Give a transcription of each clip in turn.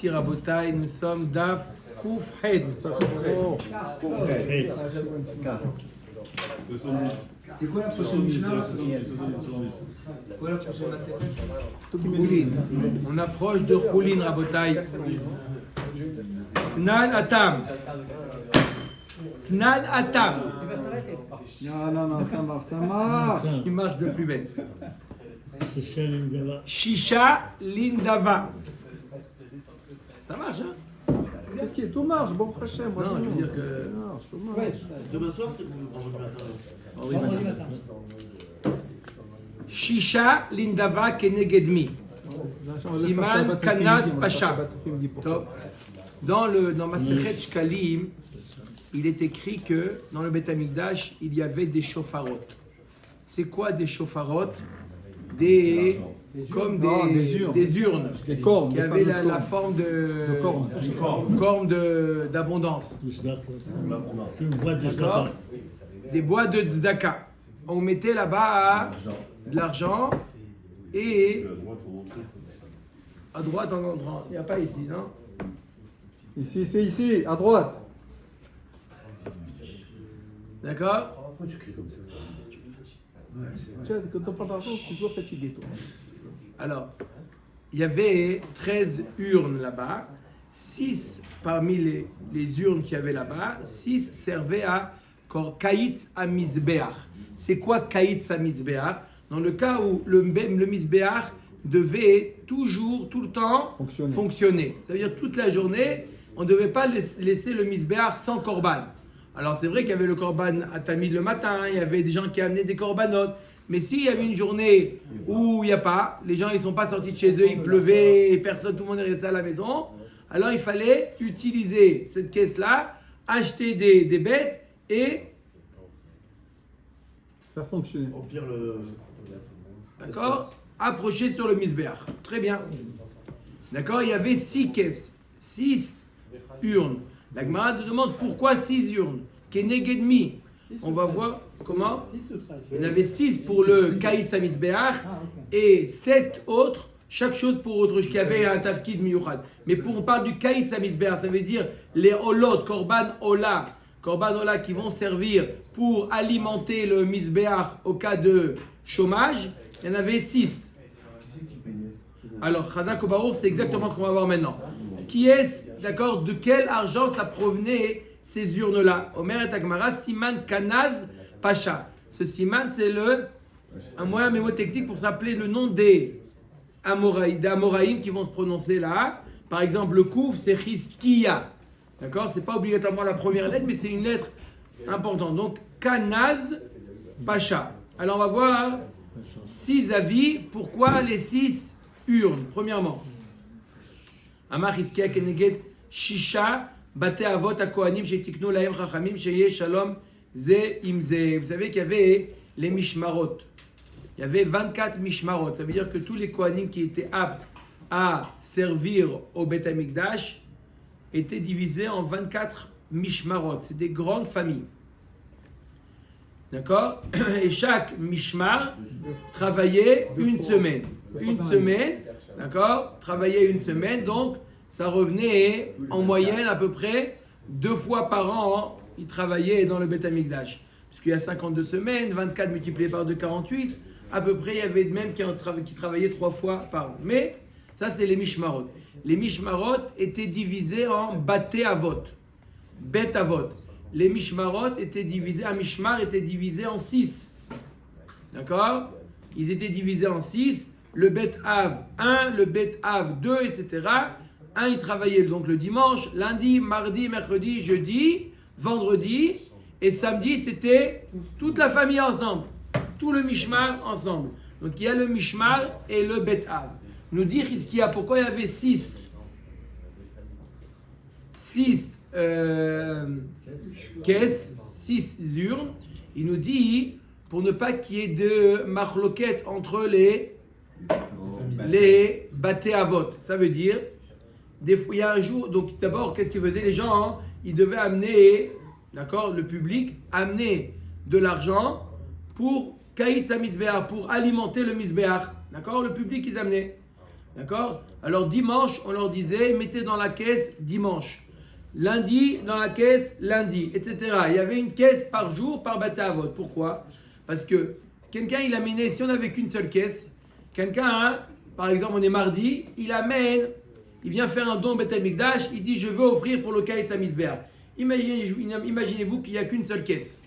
Rabotai, nous sommes Daf Kouf Hed. C'est quoi la prochaine Mishnah? C'est quoi la prochaine Choulin. On approche de Choulin, Rabotai. Tnan Atam. Tnan Atam. Non, ça marche. Qui marche de plus belle. Shisha Lindava. Shisha Lindava. Ça marche, hein? Qu'est-ce qui est tout marche, bon prochain. Non, je veux dire que. Tout marche. Demain soir, c'est pour vendredi matin. Shisha Lindava Kenegedmi. Siman Kanaz Pasha. Dans Masechet Shkalim, il est écrit que dans le Beth Amikdash, il y avait des shofarot. C'est quoi des shofarot? Des urnes Des cornes, qui avaient la forme de cornes d'abondance. Une boîte de D'accord? sapin. Des bois de tzedaka. On mettait là-bas de l'argent et à droite, il n'y a pas ici, non? Ici, c'est ici, à droite. D'accord? Tiens, quand on parle d'argent, tu dois fatiguer, toi. Alors, il y avait 13 urnes là-bas. 6 parmi les urnes qu'il y avait là-bas, 6 servaient à Kaïtz à Mizbeach. C'est quoi Kaïtz à Mizbeach? Dans le cas où le Mizbeach devait toujours, tout le temps fonctionner. Ça veut dire toute la journée, on ne devait pas laisser le Mizbeach sans korban. Alors c'est vrai qu'il y avait le korban à Tamid le matin, il y avait des gens qui amenaient des korbanot. Mais s'il y avait une journée où il n'y a pas, les gens ils sont pas sortis de chez eux, il pleuvait, et personne, tout le monde est resté à la maison, alors il fallait utiliser cette caisse-là, acheter des bêtes et Faire fonctionner. Au pire, d'accord, approcher sur le misbéach. Très bien. D'accord, il y avait 6 caisses, 6 urnes. La Gemara nous demande pourquoi 6 urnes. Kenegedmi. On va voir comment. Il y en avait 6 pour le Kaïtz Hamizbeach et 7 autres, chaque chose pour autre, qui avait un tafkid miyuchad. Mais on parle du Kaïtz Hamizbeach, ça veut dire les olot, korban ola qui vont servir pour alimenter le Mizbeach au cas de chômage. Il y en avait 6. Alors, Chazak Obaour, c'est exactement ce qu'on va voir maintenant. Qui est-ce, d'accord, de quel argent ça provenait ces urnes-là? Omer et Agmara, Siman Kanaz Pasha. Ce Siman, c'est un moyen mémotechnique pour s'appeler le nom des Amoraïm qui vont se prononcer là. Par exemple, le Kouf, c'est Chizkiya. D'accord? C'est pas obligatoirement la première lettre, mais c'est une lettre importante. Donc, Kanaz Pasha. Alors, on va voir 6 avis. Pourquoi les 6 urnes? Premièrement, Amar Chizkiya Keneged Shisha Bate Avot HaKohanim Shetiknu Lahem Chachamim Sheye Shalom Ze Im Ze. Vous savez qu'il y avait les Mishmarot. Il y avait 24 Mishmarot. Ça veut dire que tous les Kohanim qui étaient aptes à servir au Beth Amikdash étaient divisés en 24 Mishmarot. C'est des grandes familles. D'accord? Et chaque Mishmar travaillait une semaine. Une semaine, d'accord? Travaillait une semaine, donc ça revenait en moyenne à peu près 2 fois par an. Ils travaillaient dans le Beth Amikdash. Puisqu'il y a 52 semaines, 24 multiplié par 2, 48. À peu près, il y avait même qui travaillaient 3 fois par an. Mais ça, c'est les Mishmarot. Les Mishmarot étaient divisés en Baté Avot, Bet Avot. Les Mishmarot étaient divisés, un Mishmar était divisé en 6. D'accord? Ils étaient divisés en 6. Le Bet Av 1, le Bet Av 2, etc. Un, il travaillait donc le dimanche, lundi, mardi, mercredi, jeudi, vendredi. Et samedi, c'était toute la famille ensemble. Tout le Mishmar ensemble. Donc il y a le Mishmar et le Bet Av. Nous dit Chizkiya, pourquoi il y avait 6 caisses, 6 urnes. Il nous dit, pour ne pas qu'il y ait de machloket entre les Baté Avot. Ça veut dire, des fois, il y a un jour, donc d'abord, qu'est-ce qu'ils faisaient les gens, hein? Ils devaient amener, d'accord, le public, amener de l'argent pour Kaïtz HaMizbeach, pour alimenter le Mizbeach. D'accord, le public, ils amenaient. D'accord? Alors dimanche, on leur disait, mettez dans la caisse dimanche. Lundi, dans la caisse, lundi, etc. Il y avait une caisse par jour, par Bate Avot. Pourquoi? Parce que quelqu'un, il amenait, si on n'avait qu'une seule caisse, quelqu'un, hein, par exemple, on est mardi, il amène, il vient faire un don au Beth Amikdash, il dit, je veux offrir pour le Kaït Samizber. Imaginez-vous qu'il n'y a qu'une seule caisse.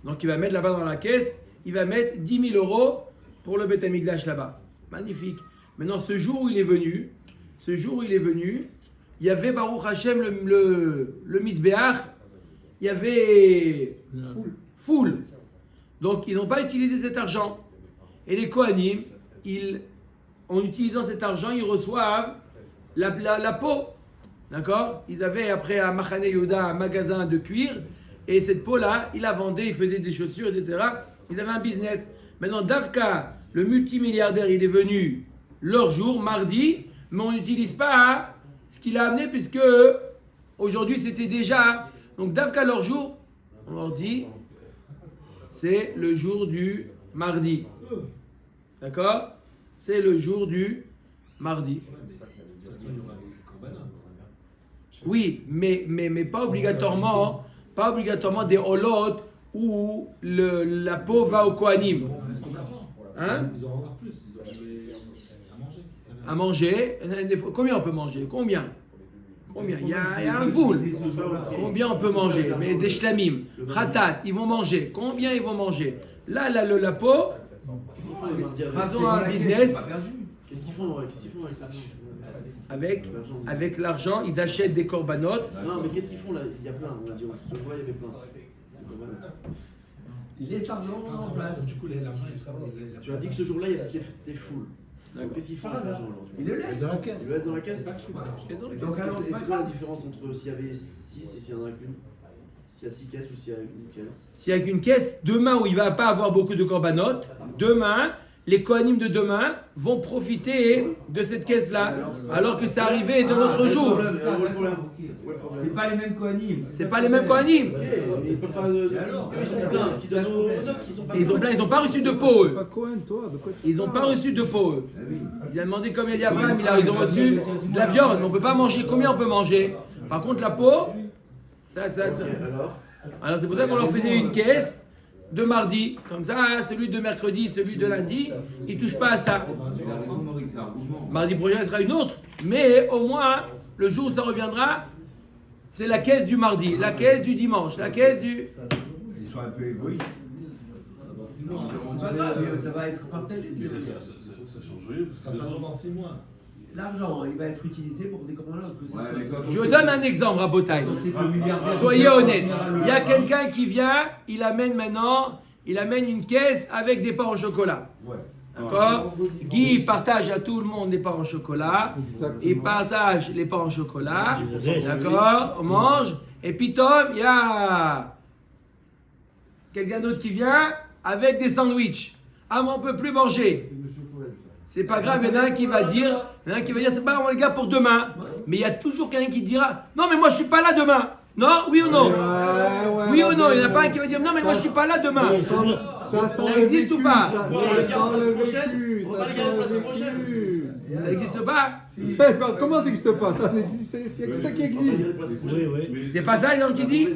Donc il va mettre là-bas dans la caisse, il va mettre 10 000 euros pour le Beth Amikdash là-bas. Magnifique. Maintenant, ce jour où il est venu, il y avait Baruch Hashem le Misbéach, il y avait foule. Donc ils n'ont pas utilisé cet argent. Et les Kohanim, en utilisant cet argent, ils reçoivent la peau. D'accord? Ils avaient après à Machane Yehuda un magasin de cuir. Et cette peau-là, ils la vendaient, ils faisaient des chaussures, etc. Ils avaient un business. Maintenant, Davka, le multimilliardaire, il est venu leur jour, mardi, mais on n'utilise pas ce qu'il a amené, puisque aujourd'hui c'était déjà. Donc, Davka, leur jour, on leur dit, c'est le jour du mardi. D'accord? C'est le jour du mardi. Oui, mais pas obligatoirement des holot où la peau va au Kohanim. Hein? À manger. Combien on peut manger? Combien? Il y a un boule. Combien on peut manger? Mais des shlamim, khatat, ils vont manger. Combien ils vont manger? Là, la peau, ils ont un business. Qu'est-ce qu'ils font avec ça? Avec l'argent, ils achètent des corbanotes. Non, mais qu'est-ce qu'ils font là? Il y a plein, on a dit, ce jour-là, il y avait plein. Il laisse l'argent en place. Du coup, l'argent, Tu as dit que ce jour-là, c'était full. Donc, qu'est-ce qu'ils font avec l'argent aujourd'hui? Il le laisse dans la caisse. Il le laisse dans la caisse? Donc, alors, C'est quoi la différence entre s'il y avait 6 et s'il n'y en a qu'une? S'il y a 6 caisses ou s'il y a une caisse? S'il n'y a qu'une caisse, demain où il ne va pas avoir beaucoup de corbanotes, demain, les Kohanim de demain vont profiter de cette caisse-là, alors que c'est arrivé dans notre jour. C'est pas les mêmes Kohanim. C'est pas les mêmes Kohanim. Ils peuvent pas. Eux, ils sont pleins. Ils donnent aux autres qui sont pas Ils n'ont pas reçu de peau, eux. Pas Cohen, toi, de quoi tu Ils n'ont pas reçu de peau, eux. Il a demandé combien il y a Abraham, ils ont reçu de la viande. Mais on ne peut pas manger. Combien on peut manger? Par contre, la peau, ça. Alors c'est pour ça qu'on leur faisait une caisse de mardi. Comme ça, celui de mercredi, celui de lundi, ils ne touchent pas à ça. Mardi prochain, ce sera une autre. Mais au moins, le jour où ça reviendra, c'est la caisse du mardi, la caisse du dimanche, la caisse du... Ils sont un peu égoïstes. Ça va être partagé. Ça change rien. Ça passe dans 6 mois. L'argent, il va être utilisé pour des commandants. Je vous donne un exemple, Rabotai. Soyez honnête. Il y a quelqu'un qui vient, il amène une caisse avec des pains au chocolat. D'accord? Guy partage à tout le monde les pains au chocolat. Il partage les pains au chocolat. D'accord? On mange. Et puis Tom, il y a quelqu'un d'autre qui vient avec des sandwichs. Ah, mais on ne peut plus manger. C'est pas grave, il y en a un qui va dire, c'est pas grave les gars pour demain. Mais il y a toujours quelqu'un qui dira, non mais moi je suis pas là demain. Non, oui ou non? Oui ou non? Il n'y en a pas un qui va dire, non mais moi je suis pas là demain. Ça existe ou pas? Ça sent le vécu. Ça n'existe pas? Comment ça n'existe pas? Ça n'existe, c'est ça qui existe. Oui. C'est pas ça l'exemple qui dit?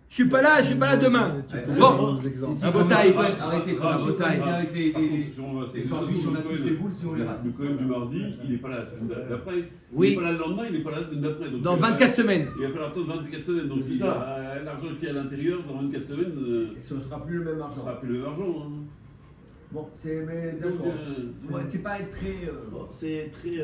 Je suis pas là demain. Bon, un beau taille. Arrêtez quand même. Avec les sandwichs, on a tous les boules si on les rate. Le Cohen du mardi, il n'est pas là la semaine d'après. Oui. Il n'est pas là le lendemain, il n'est pas là la semaine d'après. Donc, Dans 24 semaines. Il va falloir attendre 24 semaines. Donc c'est ça. L'argent qui est à l'intérieur, dans 24 semaines, Ce ne sera plus le même ce ne argent. sera plus le même argent. Hein. Bon, mais Donc, d'accord. Ouais, c'est pas très. C'est très.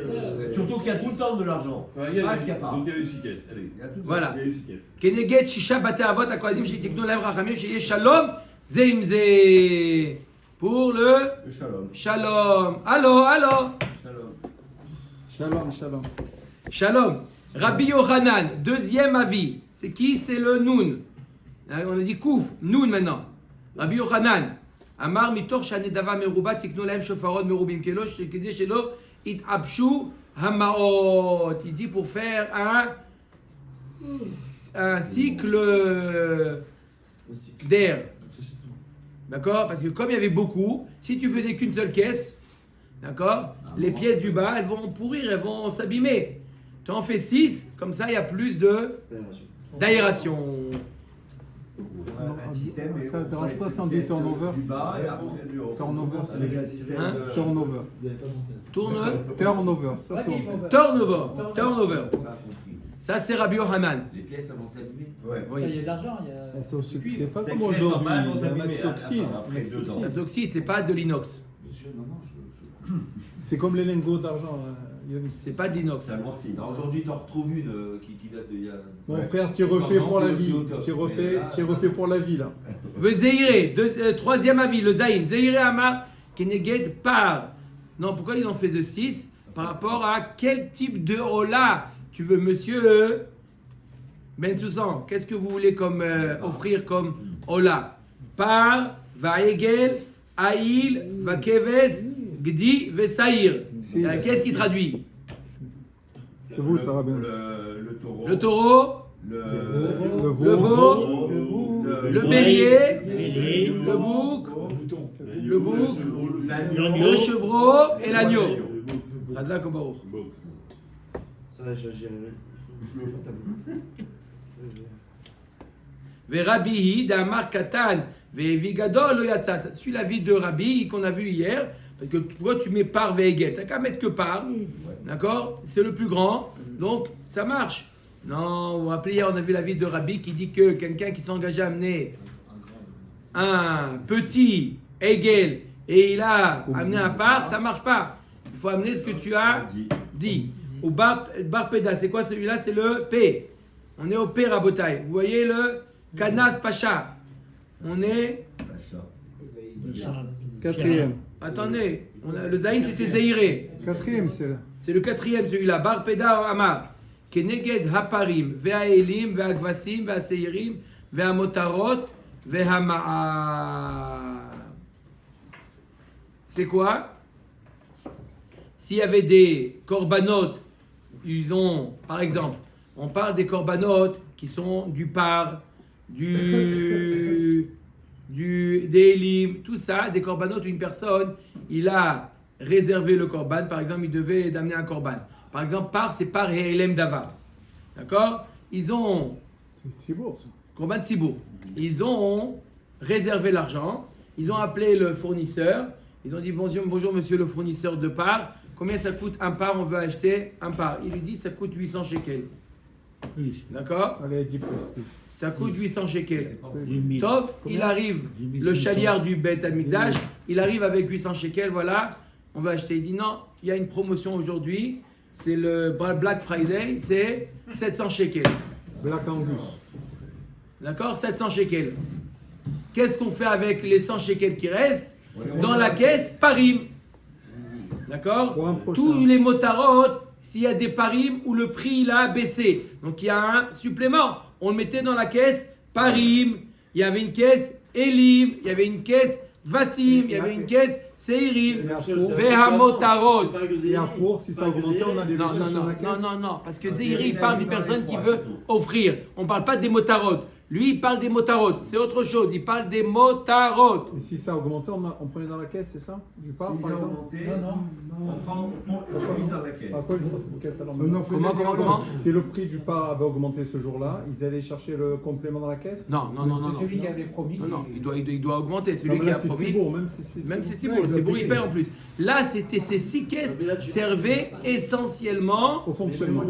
Surtout qu'il y a tout le temps de l'argent. enfin, il y a, Pas qu'il y a pas. donc il y avait 6 caisses. Allez. Il y a tout le Voilà. Il y avait 6 caisses. Keneged Shisha Bate Avot Akohadim Shetiknu Lahem Rachamim Sheye Shalom Zeimze. Pour le shalom. Shalom. Allô. Shalom. Shalom. Rabbi Yochanan, deuxième avis. C'est qui? C'est le Noun. On a dit Kouf, Noun maintenant. Rabbi Yochanan. Amar mitor shanedava meruba tiknu lahem shofarot merubim kelo shekede shelo itabshu hamaot. Il dit pour faire un cycle d'air. D'accord? Parce que comme il y avait beaucoup, si tu faisais qu'une seule caisse, D'accord? Les pièces du bas, elles vont pourrir, elles vont s'abîmer. Tu en fais 6, comme ça, il y a plus d'aération. Un système. et Ça on ne dérange prend pas les si on dit pièces turnover? Du bas et après du haut. Turnover, c'est Avec un système Hein de- Turnover. Turnover, ça tourne. Turnover. Ça, c'est Rabbi Yohanan. Les pièces vont s'abîmer. Ouais. Oui. Il y a de l'argent, il y a. C'est pas C'est comme clair, aujourd'hui, normalement, il y a un ça max abîme, oxyde. après Max 2 ans. oxyde. Ça s'oxyde, c'est pas de l'inox. Monsieur, non, C'est comme les lingots d'argent. Yannick. C'est pas de l'inox. Ça amortit. Aujourd'hui, tu en retrouves une qui date d'il y a. Mon Ouais. frère, tu 600 refais ans, pour la tu- vie. tu- Tu refais pour la vie, là. Le Zeiré, troisième avis, le Zaïn. Zeiré Amar, Keneged par. Non, pourquoi ils en faisaient 6? Par rapport à quel type de Ola tu veux, monsieur Ben Soussan? Qu'est-ce que vous voulez comme, offrir comme Ola? Par, Vaegel, Aïl, Vakeves, Gdi, Vesaïr. Six. Qu'est-ce qui traduit? C'est vous, ça va bien. Le taureau. Le taureau, Le le veau, le bélier, le bouc, le bouc, le chevreau et l'agneau. Razak ou Baruch. Ça, j'y arriverai. Ve Rabbi d'Amar Katan, Ve Vigadol lo yatsa. Ça suit la vie de Rabbi qu'on a vu hier. Parce que toi, tu mets par Veigel. T'as qu'à mettre que par. D'accord? C'est le plus grand. Donc, ça marche. Non, vous vous rappelez, hier, on a vu la vie de Rabbi qui dit que quelqu'un qui s'engageait à amener un petit Hegel et il a amené un par, ça marche pas. Il faut amener ce que tu as dit. Au bar Peda, c'est quoi celui-là? C'est le P. On est au P Rabotai. Vous voyez le Kanas Pacha. On est. Quatrième. Attendez, le Zaïn c'était Zeiré. Quatrième, c'est là. C'est le quatrième celui-là. Bar Peda Amar. Keneged Haparim, Ve'aelim, Ve'agvasim, Ve'aseirim, Ve'amotarot, Ve'hama'a. C'est quoi? S'il y avait des corbanotes, ils ont, par exemple, on parle des corbanotes qui sont du par, des élim, tout ça, des corbanotes, une personne, il a réservé le corban, par exemple, il devait d'amener un corban. Par exemple, par, c'est par et élem davar. D'accord? Ils ont, C'est beau, ça. corban tzibour, ils ont réservé l'argent, ils ont appelé le fournisseur, ils ont dit bonjour monsieur le fournisseur de par, combien ça coûte un par, on veut acheter un par. Il lui dit ça coûte 800 shekels. D'accord? Allez, 10 plus. Ça coûte 800 shekels. 10 000. Top, il arrive, le chaliard du Beth Amikdash, il arrive avec 800 shekels, voilà, on va acheter. Il dit non, il y a une promotion aujourd'hui, c'est le Black Friday, c'est 700 shekels. Black Angus. D'accord? 700 shekels. Qu'est-ce qu'on fait avec les 100 shekels qui restent? Dans la caisse, parim. D'accord? Pour un prochain. Tous les motarotes, s'il y a des parim où le prix il a baissé, donc il y a un supplément. On le mettait dans la caisse parim. Il y avait une caisse elim. Il y avait une caisse vasim. Il y avait une caisse seirim. Vehamotarot. Et à four, si ça augmentait, on allait les Non, chercher dans la caisse. non, parce que Zéhiri, il parle d'une personne qui veut offrir. On ne parle pas des motarotes. Lui, il parle des motarotes. C'est autre chose. Il parle des motarotes. Et si ça augmentait, on prenait dans la caisse, c'est ça? Du par, Si par ça exemple? augmenté, Non. on prend, on mise dans la caisse. Pourquoi ça, c'est une caisse alors? Comment? Si le prix du par avait augmenté ce jour-là, ils allaient chercher le complément dans la caisse? Non. C'est celui qui avait promis. Non, il doit augmenter. Celui Non, mais qui là, a c'est promis. Thibault, même si c'est Même c'est Thibault. Thibault. Ouais, Thibault, il paye. paye en plus. Là, c'était ces 6 caisses servaient essentiellement Au fonctionnement.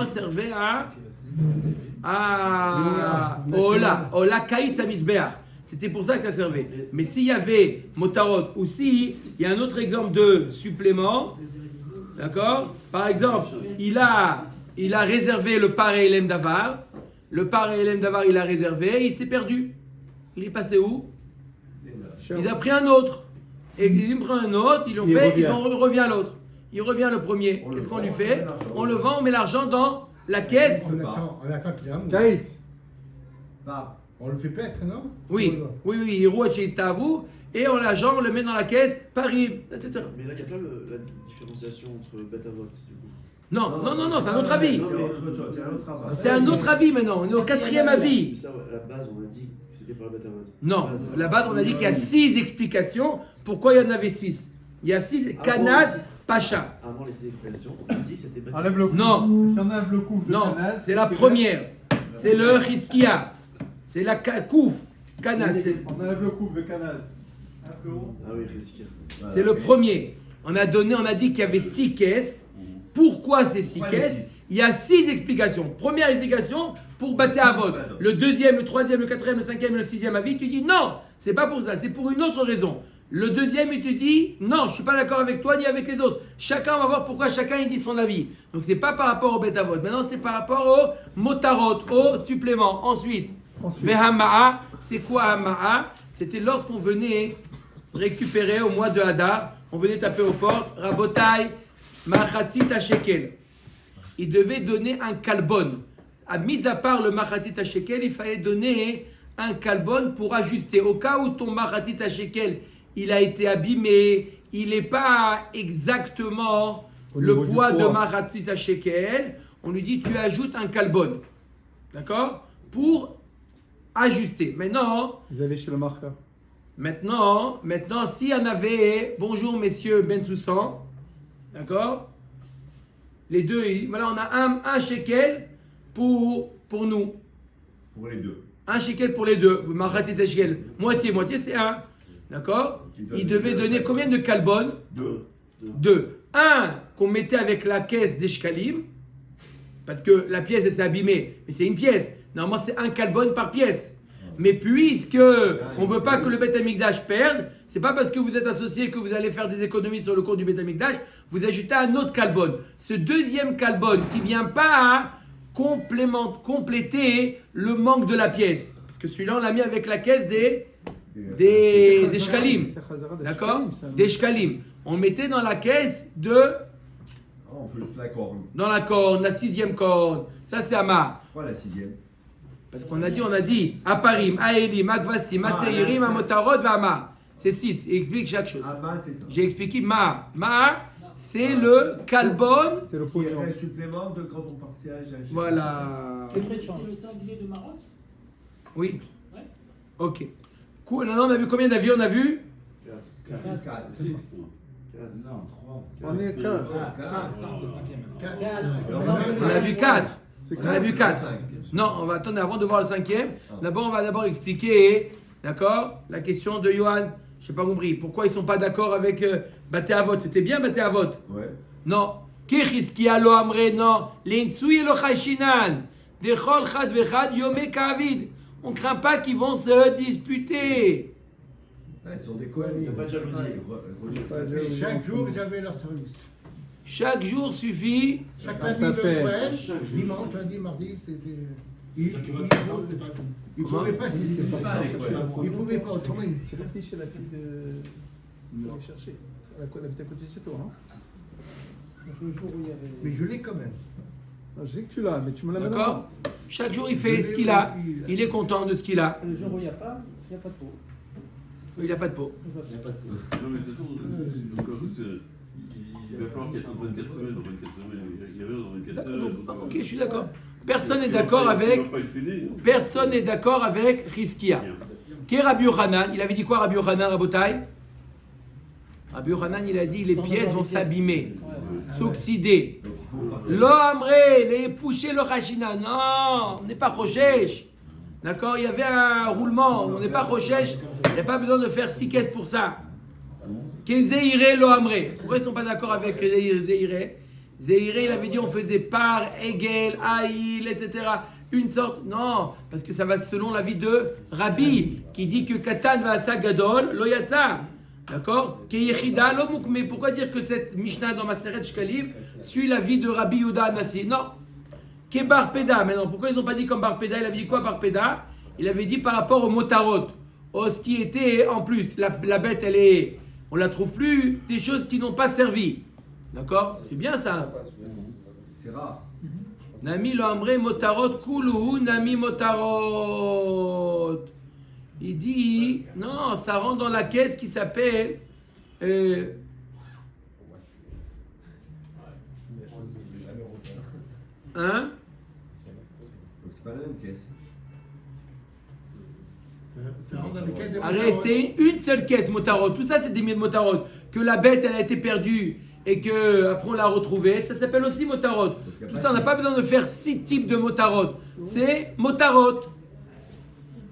servait à Ola Kaït Samizbeach. C'était pour ça que ça servait. Mais s'il y avait Motarot ou si il y a un autre exemple de supplément, d'accord? Par exemple, il a réservé le par et Elem Davar. Le par et Elem Davar, il a réservé, il s'est perdu. Il est passé où? Il a pris un autre. Et il prend un autre, ils l'ont Il fait, revient. il revient l'autre. Il revient le premier. Qu'est-ce qu'on lui fait? On le vend, on met l'argent dans la caisse. On attend qu'il amour. Kaït. Pas. On le fait paître, non? Oui, il roule chez à vous, et on l'argent, on le met dans la caisse, Paris, etc. Mais là, il n'y a pas la différenciation entre bête à vote, du coup. Non, c'est un autre avis. C'est un autre avis. C'est un autre avis maintenant, on est au quatrième Mais avis. ça, à la base, on a dit que c'était pas le bête à vote. Non, la base, on a dit qu'il y a 6 explications pourquoi il y en avait 6. Il y a 6 Ah, Kanaz, bon, Pacha. Avant les 6 expressions, on a dit que c'était bâti. Enlève le coup. Non. Si on enlève le coup de Non, Kanas, c'est la ce qui première. C'est le Hiskia. C'est la Kouf, Kanaz. reste, on enlève le coup de Kanas. Hein, frérot? Ah oui, Rizkia. Voilà. C'est le premier. On a dit qu'il y avait 6 caisses. Pourquoi ces 6 Pourquoi les caisses? six Il y a 6 explications. Première explication, pour Baté Avot. Le deuxième, le troisième, le quatrième, le cinquième et le sixième avis, tu dis non, c'est pas pour ça, c'est pour une autre raison. Le deuxième, il te dit non, je suis pas d'accord avec toi ni avec les autres. Chacun va voir pourquoi chacun il dit son avis. Donc c'est pas par rapport au Bet Avot. Maintenant c'est par rapport au Motarot, au supplément. Ensuite, Vehama'a, c'est quoi Hama'a? C'était lorsqu'on venait récupérer au mois de Hadar, on venait taper aux portes, Rabotai, Machatzit Shekel. Il devait donner un kalbon. Mis à part le Machatzit Shekel, il fallait donner un kalbon pour ajuster. Au cas où ton Machatzit Shekel, il a été abîmé, il n'est pas exactement Au le niveau du poids de poids. Machatzit Shekel, on lui dit tu ajoutes un kalbon. D'accord? Pour ajuster. Ils allaient chez le marqueur. Maintenant, s'il y en avait, bonjour messieurs Bensoussan, d'accord? Les deux, voilà, on a un shekel pour nous. Pour les deux. Un shekel pour les deux. Machatzit shekel. Moitié, c'est un. D'accord? Il devait donner combien de kalbon? Deux. Un qu'on mettait avec la caisse des shkalim, parce que la pièce elle s'est abîmée, mais c'est une pièce. Normalement, c'est un kalbon par pièce. Mais puisque on veut pas que le Beth Amikdash perde, c'est pas parce que vous êtes associé que vous allez faire des économies sur le cours du Beth Amikdash, vous ajoutez un autre kalbon. Ce deuxième kalbon qui vient pas compléter le manque de la pièce, parce que celui-là on l'a mis avec la caisse des shkalim, d'accord? Des shkalim. On le mettait dans la caisse En plus, la corne. dans la corne, la sixième corne. Ça c'est Amar. Pourquoi la 6e? Parce qu'on a dit, Aparim, Aelim, Akvasim, Aseirim, Amotarot, Vama. C'est 6. Il explique chaque chose. Ah bah, c'est ça. J'ai expliqué Ma. Ma, c'est le kalbon. C'est le Qui pognon. est un supplément de quand on partait à J. Voilà. C'est le singulier de Maroc. Oui. Ouais. Ok. Cool. Maintenant, on a vu combien d'avis? On a vu 6. Non, 3. On est quatre. On a vu 4. C'est On a vu 4. Non, on va attendre avant de voir le cinquième. D'abord, on va expliquer, d'accord, la question de Johan. Je n'ai pas compris. Pourquoi ils ne sont pas d'accord avec Baté Avot? C'était bien Baté Avot? Ouais. Non. Kechiskia lo amre, non. L'ensouye lo chayshinan. Dechol chad vechad yome kavid. On ne craint pas qu'ils vont se disputer. Ils sont des coamis. Il n'y a pas de jalousie. Et chaque jour, ils avaient leur service. Chaque jour suffit. Chaque Ah, lundi, ça le fait. Cohen, Chaque jour. dimanche, lundi, mardi, c'était. Ils ne Comment? pouvaient pas se disputer. pas aller, quoi. Ils ne pouvaient pas autrement. Tu l'as chez la fille de. Il allait chercher. Elle habite à côté de chez toi, hein? Mais je l'ai quand même. Non, je sais que tu l'as, mais tu me l'as D'accord? Chaque jour il fait ce qu'il a. Il est content de ce qu'il a. Le jour où il n'y a pas, il n'y a pas de peau. Il n'a pas de peau. Non, mais de toute façon, il va falloir qu'il y ait 24 semaines, dans 24 semaines. Il y avait dans 24 semaines. Ok, je suis d'accord. Personne n'est d'accord avec. Personne n'est d'accord avec Rizkia. Qui est Rabbi Yochanan? Il avait dit quoi, Rabbi Yochanan, Rabotai? Rabbi Yochanan, il a dit les pièces vont s'abîmer, s'oxyder. Lo amre, les poucher le rachina. Non, on n'est pas rochesh. D'accord? Il y avait un roulement. On n'est pas rochesh. Il n'y a pas besoin de faire 6 caisses pour ça. Kezeire lo amre. Pourquoi ils ne sont pas d'accord avec Zeire? Zeire, il avait dit on faisait par, Egel, Aïl, etc. Une sorte. Non, parce que ça va selon l'avis de Rabbi, qui dit que Katan va asa gadol, lo yatsa. D'accord? Keyechida lo mukme. Pourquoi dire que cette Mishnah dans Maseret Shkalim suit l'avis de Rabbi Yehuda Anassi? Non. Ke bar peda. Maintenant, pourquoi ils n'ont pas dit comme bar peda? Il avait dit quoi bar peda? Il avait dit par rapport au motarot. Oh, ce qui était en plus, la bête, elle est. On la trouve plus, des choses qui n'ont pas servi. D'accord? C'est bien ça. C'est rare. Nami lo amre motarot kuluhu nami motarot. Il dit, non, ça rentre dans la caisse qui s'appelle... Hein? Donc c'est pas la même caisse. Ça rentre dans les caisses de Arrête, motarot. c'est une seule caisse motarot. Tout ça, c'est des motarot. Que la bête, elle a été perdue et que après on l'a retrouvée, ça s'appelle aussi motarot. Tout ça, on n'a pas besoin de faire 6 types de motarot. C'est motarot.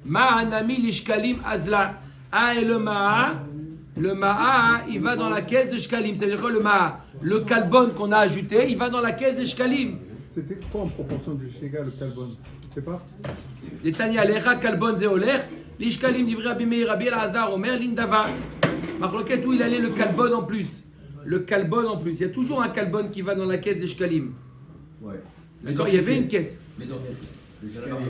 Ma'anami lishkalim azla. Ah, et le ma'a, il va dans la caisse de shkalim. Ça veut dire quoi le ma'a? Le kalbon qu'on a ajouté, il va dans la caisse de shkalim. C'était quoi en proportion du Shega, le Calbon? Je sais pas. Les Tania, l'Echa, Kalbon, Zéoler, l'Ishkalim, livré à Bimei, Rabbi El-Hazar, Omer, Lindava. Marloquet, où il allait le Kalbon en plus. Le Kalbon en plus. Il y a toujours un Kalbon qui va dans la caisse des Shkalim. Ouais. D'accord, il y avait une caisse. Mais dans quelle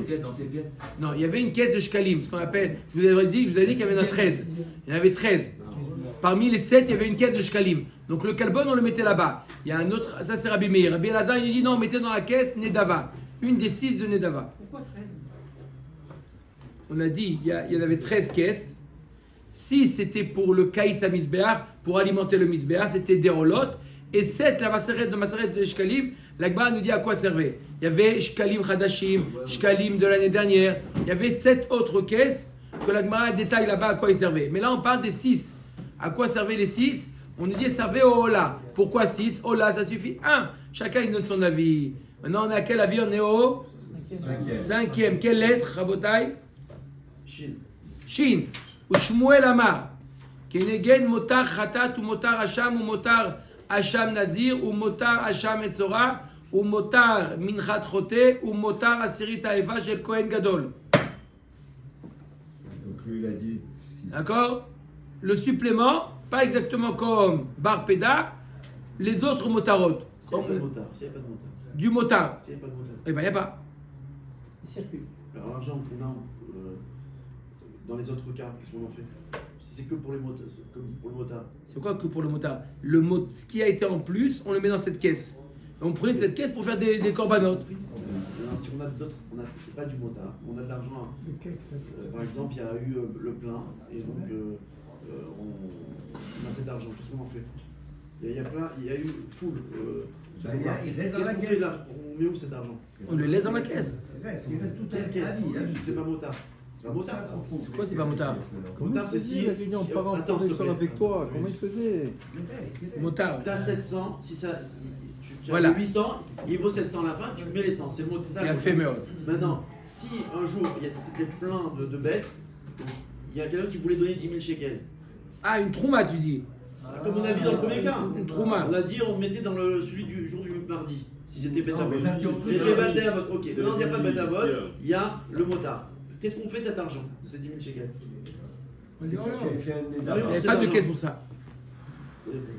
caisse? Dans quelle caisse? Non, il y avait une caisse de Shkalim, ce qu'on appelle. Je vous avais dit qu'il y avait 13. Il y en avait 13. Parmi les 7, il y avait une caisse de Shkalim. Donc le Kalbon, on le mettait là-bas. Il y a un autre, ça c'est Rabbi Meir. Rabbi El-Hazar, il dit non, on mettait dans la caisse Nedava. Une des 6 de Nedava. Pourquoi 13? On a dit, il y en avait 13 caisses. 6 c'était pour le Kaïtz à Misbéar, pour alimenter le Misbéar, c'était des roulottes. Et 7, la Maseret de Shkalim, l'Agmara nous dit à quoi servait. Il y avait Shkalim Hadashim, Shkalim de l'année dernière. Il y avait 7 autres caisses que l'Agmara détaille là-bas à quoi ils servaient. Mais là, on parle des 6. À quoi servaient les 6? On nous dit elles servaient au Ola. Pourquoi 6? Ola, ça suffit. 1. Chacun il donne son avis. Maintenant, on est à quel avis? On est au 5e. Quelle lettre, Rabotai? Chine. Shin. Ou Shmuel Amar. Kenegen motar khatat ou motar hacham ou motar hacham nazir ou motar hacham etzora ou motar minchat chote ou motar asirit haefa shel Kohen Gadol. Donc lui, il a dit. D'accord? Le supplément, pas exactement comme Bar Peda, les autres motarot. S'il n'y a pas de motard. S'il n'y a pas de motard. Du motard. S'il n'y a pas de motard. Eh ben, il n'y a pas. Il circule. Alors l'argent qu'on a dans les autres cas, qu'est-ce qu'on en fait? Si c'est que pour les motards, comme pour le motard. C'est quoi que pour le motard? Ce qui a été en plus, on le met dans cette caisse. Et on prenait de cette caisse pour faire des corbanotes. Alors, si on a d'autres, c'est pas du motard. On a de l'argent. Par exemple, il y a eu le plein et donc on a cet argent. Qu'est-ce qu'on en fait? Il y a eu full. Il reste dans Qu'est-ce la qu'on caisse. fait là? On met où cet argent? On le laisse dans la caisse. Il reste tout Quelle à caisse? l'heure. C'est pas motard. C'est pas motard ça. C'est quoi, c'est pas motard? Motard, c'est si. Il a gagné en parlant Attends, s'il te professeur plaît. avec toi. Comment il faisait? Motard. Si t'as 700, si ça. Tu as Voilà. 800, il vaut 700 à la fin, tu mets les 100. C'est le mot de ça. Il a fait meurtre. Maintenant, si un jour c'était plein de bêtes, il y a quelqu'un qui voulait donner 10 000 shekels. Ah, une trouma, tu dis. Comme on a vu dans le premier cas. Une trouma. On a dit on mettait dans celui du jour du mardi. Si c'était bête à Non, mais vote. ça, c'est autre Si chose. c'était bête à vote, ok. C'est Maintenant, il n'y a pas de bête à vote, c'est- il y a le motard. Qu'est-ce qu'on fait de cet argent, de ces 10 000 shekels? On dit, oh là, Il n'y C'est avait pas de l'argent. caisse pour ça.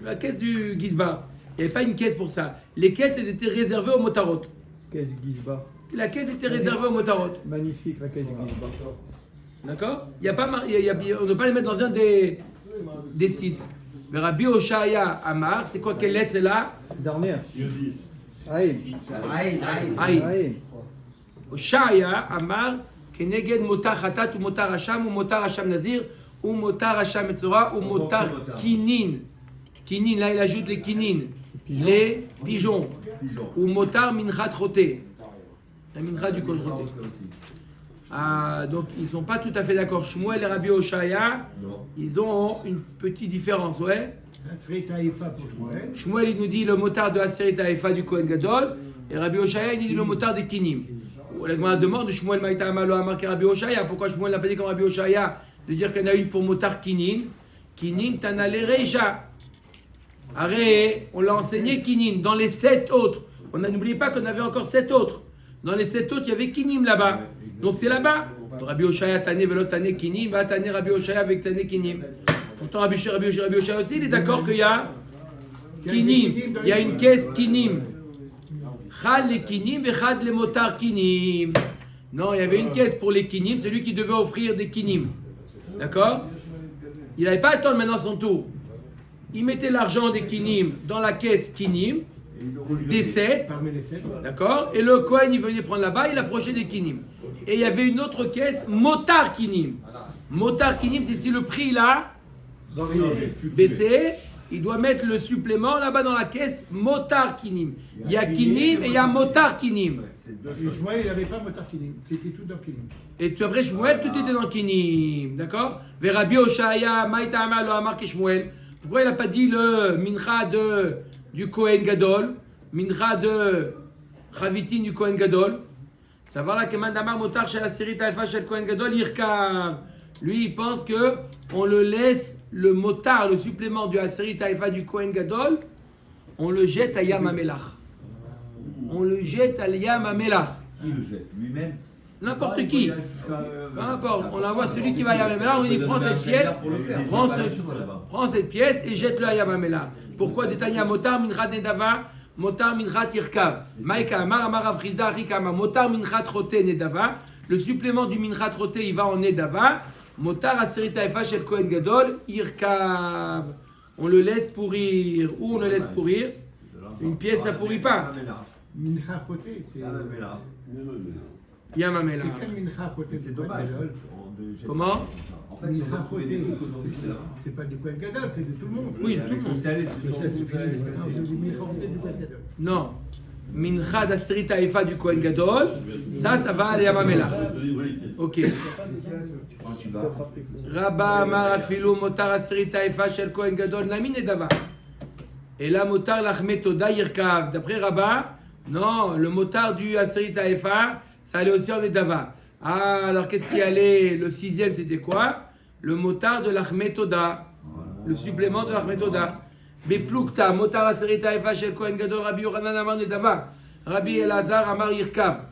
La caisse du Gizba, il n'y avait pas une caisse pour ça. Les caisses, elles étaient réservées aux motarot. Caisse Gizba. La caisse était réservée aux motarot. Magnifique la caisse Gizba. D'accord? Il y a pas, on ne peut pas les mettre dans un des 6. Mais Rabbi Oshaya Amar, c'est quoi, quelle lettre c'est là? Dernière. Sur 10. Aïe. Aïe. Aïe. Oshaya Amar, Keneged Motar Khatat ou Motar Hacham ou Motar Hacham Nazir ou Motar Hacham Etzora ou Motar Kinin. Kinin, là il ajoute les Kinin. Les pigeons. Ou Motar Minchat Roté. La Mincha du Kol Roté. Ah, donc ils ne sont pas tout à fait d'accord. Shmuel et Rabbi Oshaya, ils ont une petite différence, ouais. Asrit Haïfa pour Shmuel. Shmuel il nous dit le motard de Aseret Haïfa du Kohen Gadol, et Rabbi Oshaya il nous dit le motard des Kinim. La Gemara demande Shmuel Maïta Amalo a marqué Rabbi Oshaya. Pourquoi Shmuel n'a pas dit comme Rabbi Oshaya de dire qu'il y en a une pour motard Kinin? Kinin Tanale Reisha. Arrête, on l'a enseigné Kinin. Dans les 7 autres, n'oubliez pas qu'on avait encore 7 autres. Dans les 7 autres, il y avait Kinim là-bas. Donc c'est là-bas. Rabbi Oshaya Tane Velot Tane Kinim, va Tane Rabbi Oshaya avec Tane Kinim. Pourtant Rabbi Oshaya aussi, il est d'accord qu'il y a Kinim. Il y a une caisse Kinim. Chad les Kinim et Chad les motards Kinim. Non, il y avait une caisse pour les Kinim, celui qui devait offrir des Kinim. D'accord? Il n'avait pas à attendre maintenant son tour. Il mettait l'argent des Kinim dans la caisse Kinim, des 7. Parmi les 7. D'accord? Et le Kohen, il venait prendre là-bas, il approchait des Kinim. Et il y avait une autre caisse, Motar Kinim. Motar Kinim, c'est si le prix là, baissé, il doit mettre le supplément là-bas dans la caisse, Motar Kinim. Il y a Kinim et il y a Motar Kinim. C'est deux Et choses. Shmuel, il n'avait pas Motar Kinim. C'était tout dans Kinim. Et tu après Shmuel, tout était dans Kinim. D'accord? Rabbi Oshaya, Maïta Amar, lo Amar Shmuel. Pourquoi il n'a pas dit le mincha du Kohen Gadol, mincha de Chavitin du Kohen Gadol? Ça va là que Mandamar Motar chez la série Taïfa chez le Kohen Gadol, Irkav. Lui, il pense que on le laisse, le motar, le supplément du Aseri Taïfa du Kohen Gadol, on le jette à Yam HaMelach. On le jette à Yam HaMelach. Qui le jette? Lui-même? N'importe qui. Peu importe. On envoie celui qui va à Yam HaMelach, on lui dit prends cette pièce, prends cette pièce et jette-le à Yam HaMelach. Pourquoi Détania Motar Minchat Nedava, Motar Minchat Irkav, Maïka Amar Amar Avriza Rikama, Motar Minchat Rote Nedava. Le supplément du Minchat Rote, il va en Nedava. Motar Aseri Taïfa chez le Kohen Gadol, Irkav. On le laisse pourrir. Où on le laisse pourrir? Une pièce, ça pourrit pas. Mincha Choté, c'est. Yam HaMelach. C'est quel Mincha Choté? C'est dommage. Comment? En fait, si on a trouvé des trucs aujourd'hui, C'est pas du Kohen Gadol, c'est de tout le monde. Oui, de tout le monde. Non, c'est du Mincha Choté du Kohen Gadol. Non. Mincha d'Aseri Taïfa du Kohen Gadol, ça va à Yam HaMelach. Ok. quand tu vas. Rabba Amar Afilu Motar Aseri Taïfa Shel Kohen Gadol Namin Edava. Et là, Motar Lachmetoda Yirkav. D'après Rabba, non, le motar du Aseri Taïfa, ça allait aussi en Edava. Ah, alors qu'est-ce qui allait? Le sixième, c'était quoi? Le motar de l'Achmetoda. Le supplément de l'Achmetoda. Beplukta, motar Aseri Taïfa Shel Kohen Gadol, Rabbi Yochanan Amar Nedava. Rabbi Elazar Amar Yirkav.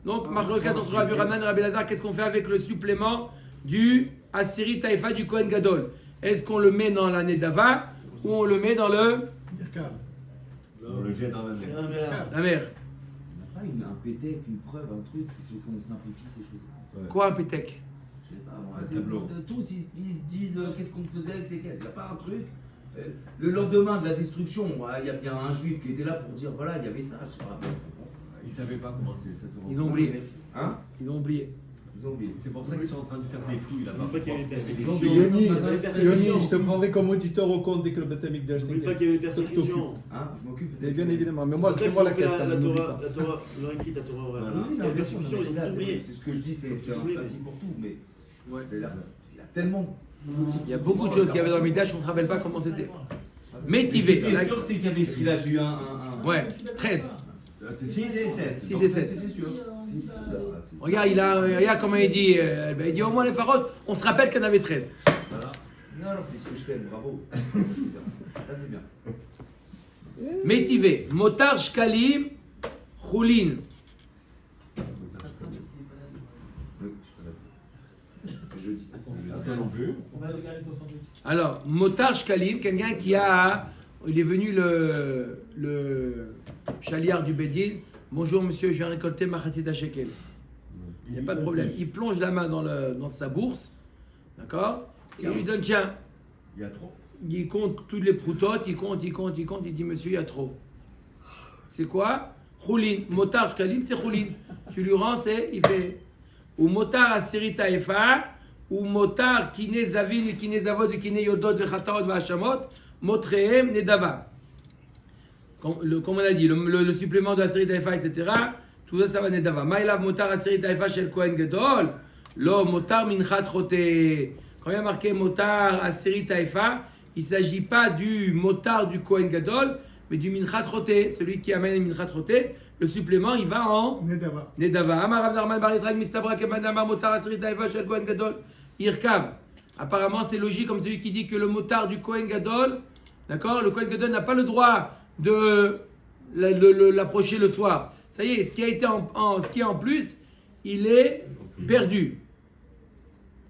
Donc, marloquette entre Rabbi Yochanan et Rabbi Elazar, qu'est-ce qu'on fait avec le supplément du Aseri Taïfa du Kohen Gadol? Est-ce qu'on le met dans la Nedava ou on le met dans le Irkav. On le jette dans la mer. la mer? On n'a pas un pétec, une preuve, un truc qui fait qu'on simplifie ces choses. Quoi un pétec? Je sais pas, moi, Un tableau. tous ils se disent qu'est-ce qu'on faisait avec ces caisses. Il n'y a pas un truc. Le lendemain de la destruction, il y a bien un juif qui était là pour dire voilà, il y avait ça, je me rappelle. Ils ne savaient pas comment c'est ça. Ils ont oublié. Hein? Ils ont oublié. Ils ont oublié. C'est pour ça qu'ils sont en train de faire des fouilles là-bas. N'oublie pas qu'il y a eu une persécution. Yoni, persécution. je te prendrai comme auditeur au compte dès que le baptême de N'oublie pas qu'il y a eu une persécution. Hein? Je m'occupe Mais peut-être. bien évidemment, mais C'est moi, pour ça c'est qu'ils moi ont la fait caisse. la Torah, ils ont écrit la Torah orale. Voilà. Il y a une persécution, ils ont oublié. C'est ce que je dis, c'est un oublié. principe pour tout, mais Ouais. il y a tellement. Il y a beaucoup de choses qu'il y avait dans le Midrash, on ne se rappelle pas comment c'était. Métivé. Ce qui est sûr, c'est qu'il y avait Il a eu un. Ouais, 13. 6 et 7. 6 et 7. C'était sûr. Regarde, regarde comment il dit au moins les farotes, on se rappelle qu'il y en avait 13. Non, puisque je t'aime, bravo. C'est bien. Ça, c'est bien. Métivé. Motar Shkalim Choulin. C'est jeudi. Toi non plus. On va regarder ton sandwich. Alors, Motar Shkalim, quelqu'un qui a. Il est venu le chaliard du Bédine. Bonjour monsieur, je viens récolter ma khatsita shekel. Il n'y a pas de problème. Il plonge la main dans sa bourse. D'accord? Et il lui donne tiens. Il y a trop. Il compte toutes les proutotes, il compte, il dit monsieur, il y a trop. C'est quoi? Choulin. Motar Shkalim, c'est Choulin. Tu lui rends, il fait. Ou Motar Aseri Taïfa, ou Motar Kine Zavin, Kine Zavod, Kine Yodot, Vechataot, Vachamot, Motrehem, Nedava. Comme on a dit, le supplément de Aseri Taïfa, etc. Tout ça, ça va Nedava. Maïlav Motar Aseri Taïfa chez le Kohen Gadol, Lo Motar Minchat Chote. Quand il y a marqué Motar Aseri Taïfa, il ne s'agit pas du motar du Kohen Gadol, mais du Minchat Chote, celui qui amène le Minchat Chote. Le supplément, il va en Nedava. Nedava. Amar Rav Narman Bar Yisrael Mistabra Kemanama Motar Aseri Taïfa Shel Kohen Gadol Irkav. Apparemment, c'est logique comme celui qui dit que le motar du Kohen Gadol, d'accord, le Kohen Gadol n'a pas le droit de l'approcher le soir. Ça y est, ce qui est en plus, il est perdu.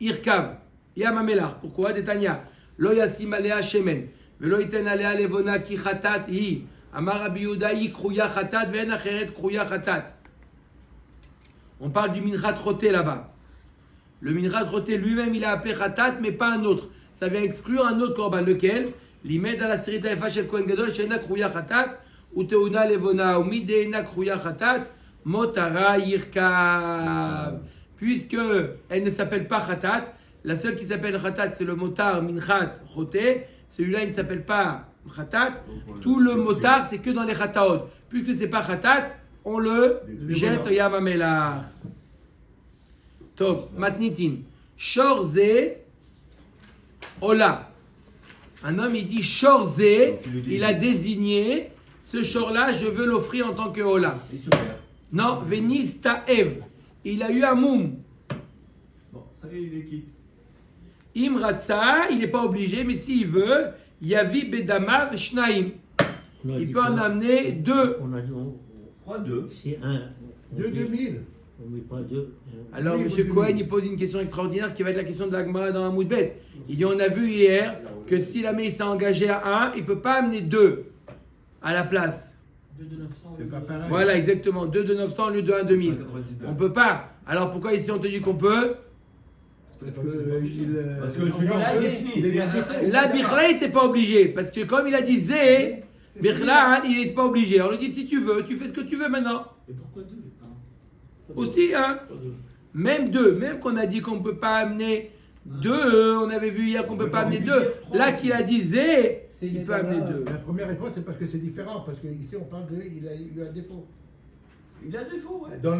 Irkav. Yam HaMelach. Pourquoi? Détania. Lo yasim alea shemen. Velo iten alea levona ki chatat hi. Amar Rabbi Yehuda hi kruya chatat ve'en acheret kruya chatat. On parle du minchat choté là-bas. Le minchat choté lui-même, il a appelé chatat, mais pas un autre. Ça vient exclure un autre korban. Lequel? L'imed à la série taïfa shel Kohen Gadol she'ena kruya chatat ou teuna levona ou mideena kruya chatat motara yirkav. Puisque elle ne s'appelle pas chatat, la seule qui s'appelle Khatat, c'est le motar Minchat Choté. Celui-là, il ne s'appelle pas Khatat. Tout le motar, c'est que dans les Khataot. Puisque ce n'est pas Khatat, on le jette au Yam HaMelach. Tov, matnitin. Shorze, Ola. Un homme, il dit Shorze, il a désigné ce shor-là, je veux l'offrir en tant que Ola. Il se perd. Non, Venis Ta'ev. Il a eu un moum. Bon, ça y est, il est quitte. Imratza, il n'est pas obligé, mais s'il veut, Yavi Bedamav Shnaim. Il peut en amener 2. On a dit, 3-2. c'est un. 2000. On met pas 2. Alors, Oui, M. oui, Cohen, oui. il pose une question extraordinaire qui va être la question de la Gemara dans un Moudbet. Il dit, on a vu hier que si l'ami s'est engagé à 1, il ne peut pas amener 2 à la place. 2 de 900. C'est pas pareil. Voilà, exactement. 2 de 900 au lieu de 1 2000. On ne peut pas. Alors, pourquoi ici on te dit qu'on peut? Parce que, Parce que celui-là, il est fini. il est C'est un- différent. Là, Bichla, il n'était pas obligé. Parce que comme il a dit Zé, Bichla, il n'est pas obligé. Alors, on lui dit, si tu veux, tu fais ce que tu veux maintenant. Et pourquoi 2 Aussi, hein. Même 2. Même qu'on a dit qu'on ne peut pas amener 2. On avait vu hier qu'on ne peut pas amener 2. Là, qu'il a dit Zé, il peut amener 2. La première réponse, c'est parce que c'est différent. Parce qu'ici, on parle il a eu un défaut. Il a défaut, ouais. Dans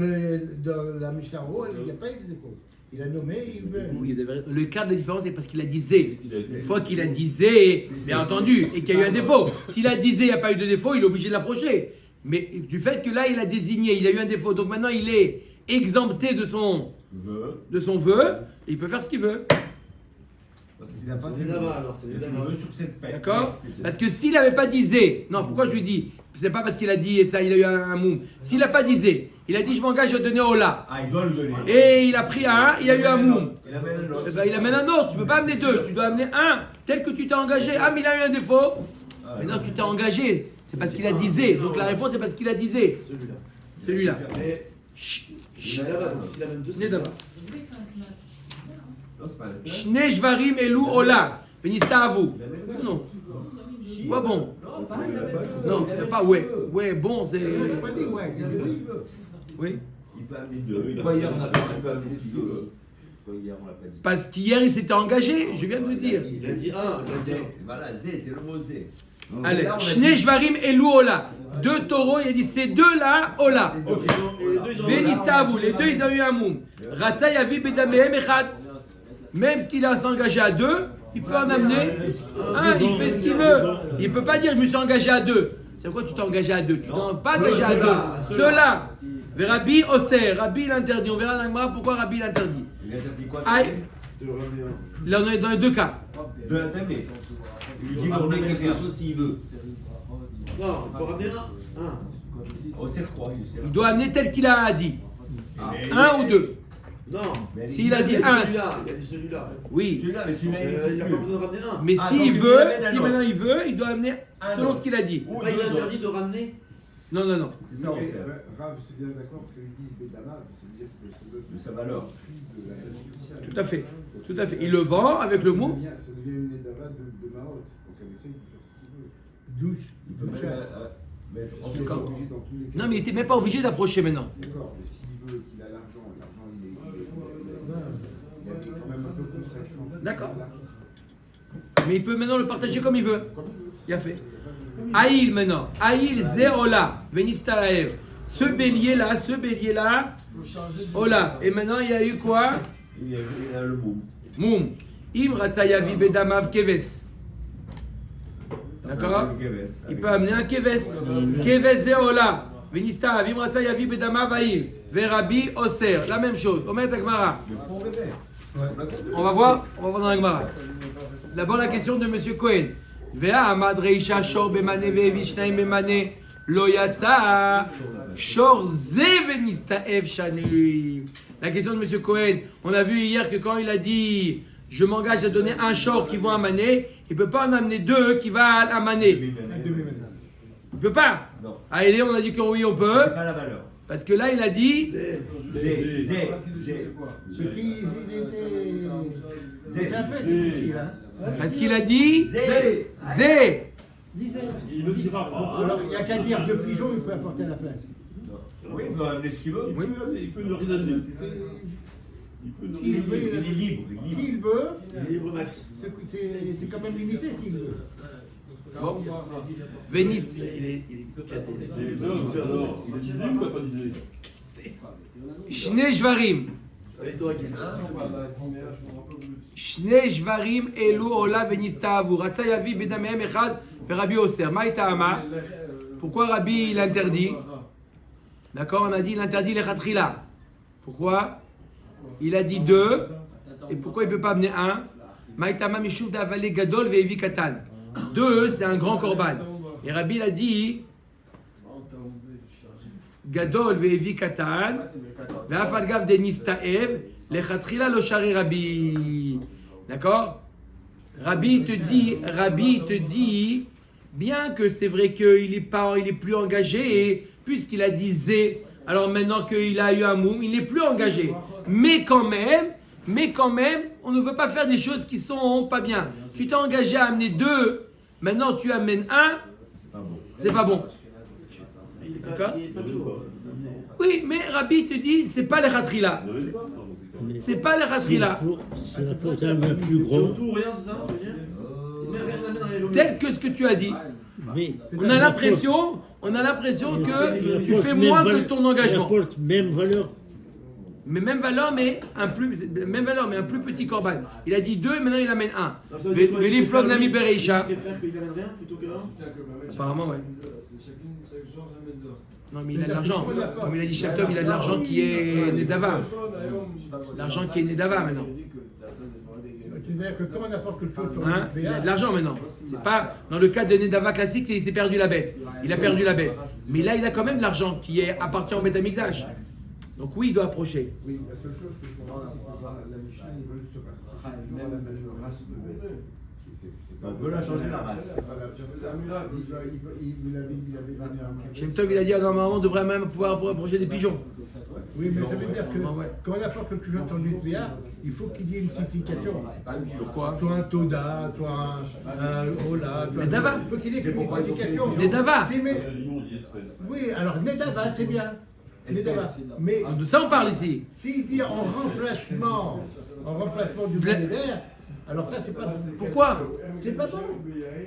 la Mishnah en haut, il n'y a pas eu de défaut. Il a nommé, il veut. Oui, vous avez raison. Le cas de la différence, c'est parce qu'il a dit Zé. Il a été- Une fois qu'il a dit Zé, bien entendu, et qu'il y a eu un défaut. S'il a dit Zé, il n'y a pas eu de défaut, il est obligé de l'approcher. Mais du fait que là, il a désigné, il a eu un défaut. Donc maintenant, il est exempté de son vœu. Et il peut faire ce qu'il veut. Parce qu'il n'a pas C'est fait des Dama, alors, c'est des Il a fait Dama. le vœu sur cette paix. D'accord? Parce que s'il n'avait pas dit Zé, non, pourquoi je lui dis? C'est pas parce qu'il a dit et ça, il a eu un moum. S'il n'a pas dit Zé, il a dit je m'engage à donner Ola. Ah, il doit le donner. Et il a pris un, il a eu un moum. Il amène un autre. Eh ben, il amène un autre. Tu peux pas amener 2. Tu dois amener un tel que tu t'es engagé. Ah, mais il a eu un défaut. Ah, Mais non, tu t'es engagé. C'est parce qu'il a dit Zé. Donc la réponse, c'est parce qu'il a dit Zé. Celui-là. Celui-là. Mais il a Dama, donc s'il amène 2, Né d'abord. Je voulais que c'est un classe. Non, c'est pas la peine. Shne Shvarim Elou Ola. Venista à vous. Non. Quoi bon? Non, pas ouais. Ouais, bon, c'est. Il n'a pas dit, ouais. Il a dit oui. Oui. Il peut amener 2. Pourquoi hier, on n'a pas pu amener ce qu'il veut aussi? Pourquoi hier, on l'a pas dit? Parce qu'hier, il s'était engagé. Je viens de le dire. Il a dit 1. Il a dit 1. Voilà, Zé, c'est le mot Zé. Allez. Là, on a Shne dit- Shvarim Elou Ola. 2 taureaux, il a dit ces 2-là, Ola. Ok, et les deux, ils ont Venista à vous. Les 2, ils ont eu un moum. Ratsa Yavi Bedamehem Echad. Même s'il a s'engagé à 2, il peut en amener un, il fait ce qu'il veut. Il ne peut pas dire je me suis engagé à 2. C'est pourquoi tu t'es engagé à 2. Tu n'es pas engagé à 2. Ceux-là. Rabbi Osser, Rabbi l'interdit. On verra dans le Gemara pourquoi Rabbi l'interdit. Il a dit quoi? Aïe. de ramener un. Là, on est dans les 2 cas. De la tamer. Il lui dit Il bon, peut amener quelque quelque chose s'il veut. Non, il peut ramener un. On sert quoi? Il doit amener tel qu'il a dit. Mais- 1 ou 2. Non. S'il a dit Il 1, celui-là. Il a dit celui-là. oui. Celui-là, mais celui-là, Il n'a pas besoin de ramener un. Mais Ah, s'il donc il veut, amène un si autre. maintenant il veut, il doit amener Un selon autre. ce qu'il a dit. C'est pas il est interdit de ramener. Non, non, non. C'est ça, on sert. Rav, c'est bien d'accord qu'ils disent Bédama, ça veut dire que c'est le De sa valeur. prix de la classe spéciale. Tout à fait. Tout à fait. Il le vend avec le mot. Ça devient une Nedava de Mahout. Donc avec ça, il peut faire ce qu'il veut. Douche. Il peut mettre. Parce En qu'il tout est cas. obligé dans tous les cas. Non, mais il n'était même pas obligé d'approcher maintenant. D'accord, mais s'il veut qu'il a l'argent, l'argent il est quand même un peu consacré. D'accord. Mais il peut maintenant le partager comme il veut. Comme il veut. Il a fait. Aïl maintenant. Aïl Zéola. Venistalaev. Ce bélier-là, Ola. Et maintenant, il y a eu quoi? Il a le mot. Moum. Im Ratsayavi Bedamav Keves. D'accord? Il peut amener un Keves. Keves Zéola. Venista. Im Ratsayavi Bedamav Aïl. Verabi Oser. La même chose. Omet Agmara. On va voir dans la Gemara. D'abord la question de M. Cohen. Vea Amad Reisha Shor Bemane Ve'evishnaim Bemane Lo Yatsa Shor Zevenistaev Shani. La question de M. Cohen. On a vu hier que quand il a dit je m'engage à donner un shor qui vaut un mané, il ne peut pas en amener 2 qui valent un mané. Il ne peut pas. Non. À Élé, on a dit que oui, on peut. Pas la valeur. Parce que là, il a dit Zé. Ce prix, il était. C'est un peu difficile, hein. parce qu'il a dit Zé. Zé. Il ne dira pas. Alors, il n'y a qu'à dire deux pigeons, il peut apporter à la place. Oui, il peut amener ce qu'il veut. Oui. Il peut ne rien amener. Il peut ne Il rien veut, Il est libre. S'il veut, Il est libre, Max. c'est quand même limité s'il veut. Bon. Vénis. Il est éclaté. Il a disé ou il n'a pas disé? Shne Shvarim. Allez, toi, Guy. Shne Shvarim elu ola venistavu. Ratsa yavi bedamehem echad Rabbi Oser. Maïtama. Pourquoi Rabbi il interdit? D'accord, on a dit il interdit les khatrila. Pourquoi? Il a dit 2. Et pourquoi il ne peut pas amener 1? Maïtama mishum davale gadol ve'evi katan. 2, c'est un grand korban. Et Rabbi il a dit gadol ve'evi katan. Ve'afal gav denistaev. Les khatrila lo shari Rabbi. D'accord? Rabbi te dit, bien que c'est vrai qu'il est plus engagé, et puisqu'il a dit zé, alors maintenant qu'il a eu un moum, il n'est plus engagé. Mais quand même, on ne veut pas faire des choses qui sont pas bien. Tu t'es engagé à amener 2, maintenant tu amènes 1, c'est pas bon. D'accord? Oui, mais Rabbi te dit, c'est pas les khatrila. C'est pas les khatrila. C'est la porte la plus C'est gros. autour, rien, c'est ça? Mais rien n'amène dans les logements. Tel que ce que tu as dit. Mais On a l'impression que tu fais moins que ton Il engagement. apporte même valeur. Mais même valeur, mais un plus petit korban. Il a dit 2, maintenant il amène 1. Alors, ça veut dire quoi? Il Veliflog préfère nami lui- bereisha. Il préfère qu'il amène rien plutôt que un? Apparemment, ouais. Non, mais il a de l'argent. Comme il a dit Shem Tov, il a de l'argent qui est Nedava. L'argent qui est Nedava maintenant. C'est-à-dire que comme on apporte quelque chose sur Hein? Il a de l'argent maintenant. C'est pas dans le cas de Nedava classique, il s'est perdu la bête. Il a perdu la bête. Mais là, il a quand même de l'argent qui appartient au Beth Amikdash. Donc oui, il doit approcher. Oui, la seule chose, c'est qu'on va la Mishnah, ils veulent se battre. Toujours la même race de bête. On veut la changer la race. Il avait donné un Shem Tov, il a dit normalement, on devrait même pouvoir approcher des pigeons. Oui, mais ça veut dire que Ouais. quand on apporte quelque chose sur le BA, il faut qu'il y ait une signification. Pourquoi? Soit un Toda, soit un Ola. Mais Dava. Il faut qu'il y ait une signification. Mais Dava. Si, mais- Oui, alors Nedava, c'est bien. Nedava. Mais De ça on parle ici. s'il dit en remplacement du Bla- Bénédère, alors ça, c'est pas bon. Pourquoi? C'est pas bon.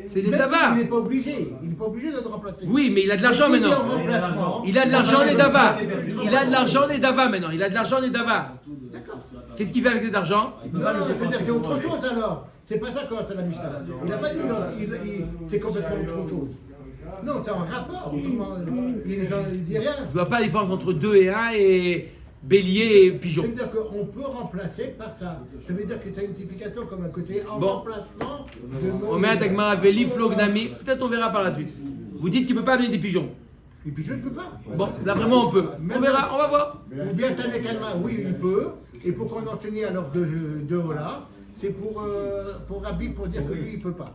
C'est des Même Dava. Il n'est pas obligé. Il n'est pas obligé de le remplacer. Oui, mais il a de l'argent S'il dit maintenant. en remplacement, Il a de l'argent les Dava. Il a de l'argent les Dava maintenant. Il a de l'argent les Dava. D'accord. Qu'est-ce qu'il fait avec cet argent? Non, c'est-à-dire que c'est autre chose alors. C'est pas ça quand c'est la Mishnah. Il n'a pas dit non, c'est complètement autre chose. Non, c'est en rapport. Il dit rien. Je vois pas la différence entre 2 et 1 et bélier et Ça pigeon. veut dire qu'on peut remplacer par ça. Ça veut dire que ça a une signification comme un côté en Bon. remplacement de On met un Tagmara Veli Flognami. Peut-être on verra par la suite. Vous dites qu'il ne peut pas amener des pigeons. Et puis je ne peux pas. Bon, d'après moi on peut. On verra, on va voir. Ou bien Tané Kalma, oui, il peut. Et pourquoi on en tenait alors de Ola? C'est pour Rabbi pour dire que lui, il ne peut pas.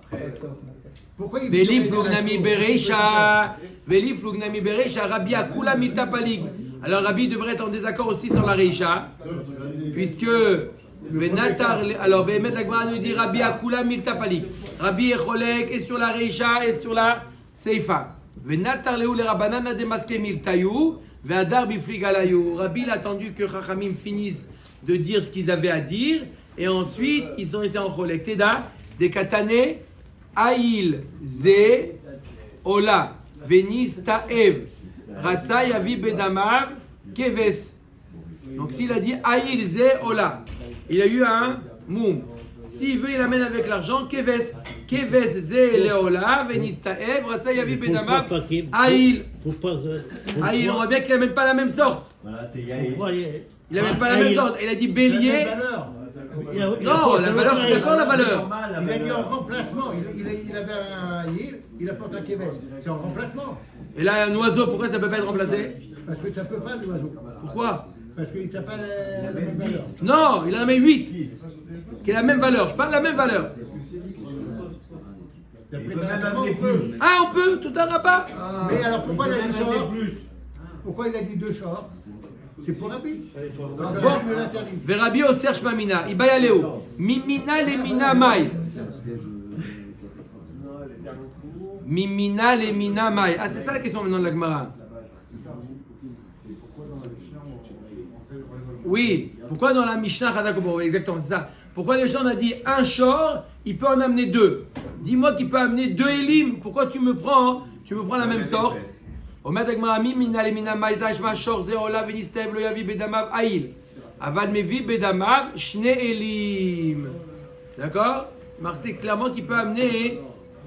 Pourquoi il Veli voudrait Flognami des nations? Bereisha. Veli Flognami Bereisha. Rabbi Akula Mitapalig. Alors Rabbi devrait être en désaccord aussi sur la Reisha. Puisque. Alors, Behemet la Gemara nous dit Rabbi Akula Mitapalig. Rabbi Echolek est sur la Reisha et sur la Seifa. Venatar Leu le Rabbanan a démasqué Miltayu. Ve'adar Bifligalayu. Rabbi il a attendu que Chachamim finissent de dire ce qu'ils avaient à dire. Et ensuite, ils ont été en Cholek. Teda, des Katane, Aïl, Ze, Ola, Venis, Taev, Ratsa, Yavi, Bedamav, Keves. Donc s'il a dit Aïl, Ze, Ola, il a eu un Moum. S'il veut, il amène avec l'argent Keves. Keves, Ze, Leola, Venis, Taev, Ratsa, Yavi, Bedamav, Aïl. Aïl, on voit bien qu'il n'amène pas la même sorte. Voilà, c'est Yael. Il n'amène pas la même sorte. Il a dit bélier. Non, la valeur, je suis d'accord, la valeur. Il a dit en remplacement. Il avait un Yil, il apporte un Québec. C'est en remplacement. Et là, un oiseau, pourquoi ça ne peut pas être remplacé? Parce que ça ne peut pas, l'oiseau. Pourquoi? Parce qu'il n'a pas la même valeur. Non, il en a mis 8. Qui est la même valeur. Je parle de la même valeur. D'après Il peut ta même maman, amener on peut. plus. Ah, on peut, tout un rabat. Mais alors pourquoi il a dit Il peut même short? amener plus. Pourquoi il a dit 2 shorts? C'est pour Rabbi. Bon. Je l'interdis. Verabi au serge mamina. Ibayaleo. Mimina le mina mai. Mimina le mina mai. Ah, c'est ça la question maintenant de la Gemara. Oui, pourquoi dans la Mishnah, exactement, c'est ça. Pourquoi les gens on a dit un shor, il peut en amener deux. Dis-moi qu'il peut amener deux élim. Pourquoi tu me prends la même sorte? Aval mevi bedamav shne elim. D'accord? Marqué clairement qu'il peut amener